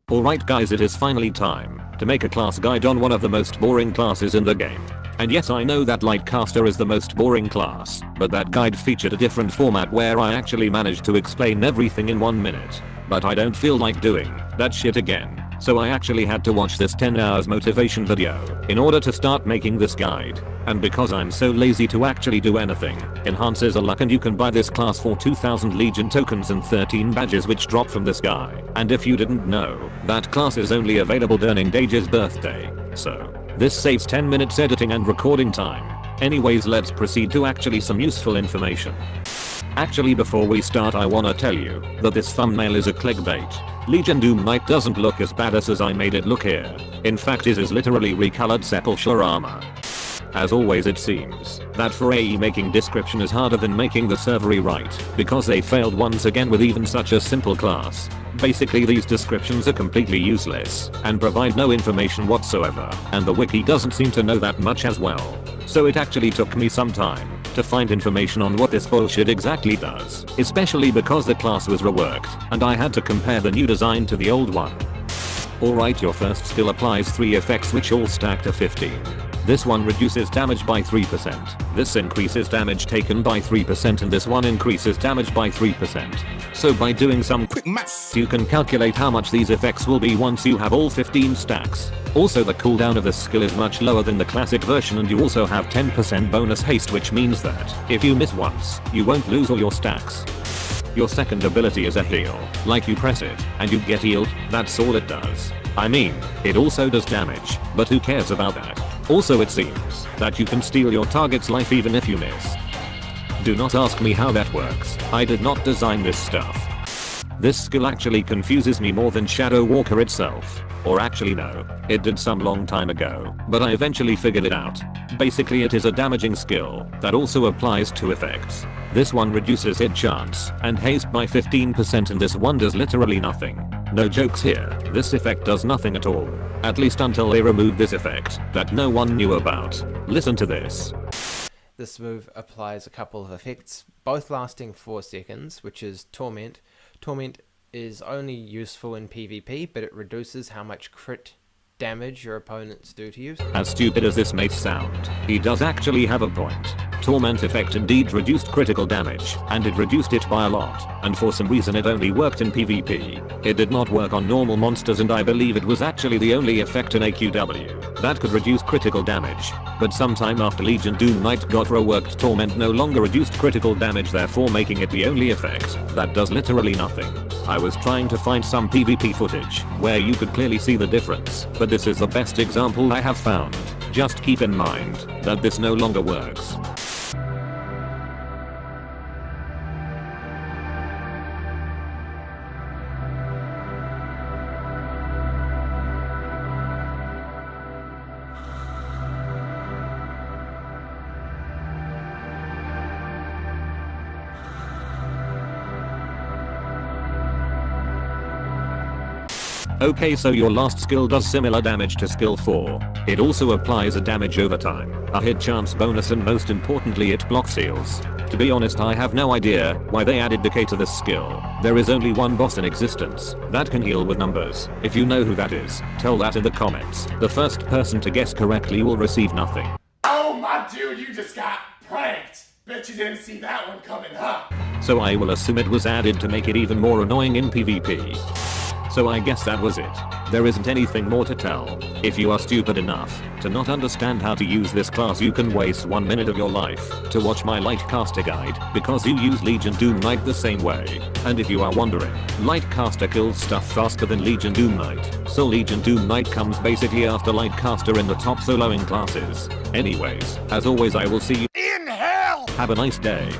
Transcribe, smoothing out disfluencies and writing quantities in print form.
Alright guys, it is finally time to make a class guide on one of the most boring classes in the game. And yes, I know that Lightcaster is the most boring class, but that guide featured a different format where I actually managed to explain everything in 1 minute. But I don't feel like doing that shit again. So I actually had to watch this 10 hours motivation video in order to start making this guide. And because I'm so lazy to actually do anything, enhances are luck and you can buy this class for 2000 Legion tokens and 13 badges which drop from this guy. And if you didn't know, that class is only available during Dage's birthday. So this saves 10 minutes editing and recording time. Anyways, let's proceed to actually some useful information. Actually, before we start, I wanna tell you that this thumbnail is a clickbait. Legion DoomKnight doesn't look as badass as I made it look here. In fact, it is literally recolored sepulchre armor. As always, it seems that for AE making description is harder than making the servery right, because they failed once again with even such a simple class. Basically, these descriptions are completely useless and provide no information whatsoever, and the wiki doesn't seem to know that much as well. So it actually took me some time to find information on what this bullshit exactly does, especially because the class was reworked and I had to compare the new design to the old one. Alright, your first skill applies 3 effects which all stack to 15. This one reduces damage by 3%, this increases damage taken by 3%, and this one increases damage by 3%. So by doing some quick maths, you can calculate how much these effects will be once you have all 15 stacks. Also, the cooldown of this skill is much lower than the classic version, and you also have 10% bonus haste, which means that if you miss once, you won't lose all your stacks. Your second ability is a heal. Like, you press it and you get healed, that's all it does. I mean, it also does damage, but who cares about that? Also, it seems that you can steal your target's life even if you miss. Do not ask me how that works. I did not design this stuff. This skill actually confuses me more than Shadow Walker itself. Or actually no, it did some long time ago, but I eventually figured it out. Basically, it is a damaging skill that also applies 2 effects. This one reduces hit chance and haste by 15%, and this one does literally nothing. No jokes here, this effect does nothing at all. At least until they remove this effect that no one knew about. Listen to this. This move applies a couple of effects, both lasting 4 seconds, which is Torment. Torment is only useful in PvP, but it reduces how much crit damage your opponents do to you. As stupid as this may sound, he does actually have a point. Torment effect indeed reduced critical damage, and it reduced it by a lot, and for some reason it only worked in PvP. It did not work on normal monsters, and I believe it was actually the only effect in AQW that could reduce critical damage. But sometime after Legion DoomKnight got reworked, Torment no longer reduced critical damage, therefore making it the only effect that does literally nothing. I was trying to find some PvP footage where you could clearly see the difference, but this is the best example I have found. Just keep in mind that this no longer works. Okay, so your last skill does similar damage to skill 4. It also applies a damage over time, a hit chance bonus, and most importantly it blocks heals. To be honest, I have no idea why they added decay to this skill. There is only one boss in existence that can heal with numbers. If you know who that is, tell that in the comments. The first person to guess correctly will receive nothing. Oh my dude, you just got pranked! Bet you didn't see that one coming, huh? So I will assume it was added to make it even more annoying in PvP. So I guess that was it. There isn't anything more to tell. If you are stupid enough to not understand how to use this class, you can waste 1 minute of your life to watch my Lightcaster guide, because you use Legion DoomKnight the same way. And if you are wondering, Lightcaster kills stuff faster than Legion DoomKnight, so Legion DoomKnight comes basically after Lightcaster in the top soloing classes. Anyways, as always, I will see you in hell! Have a nice day.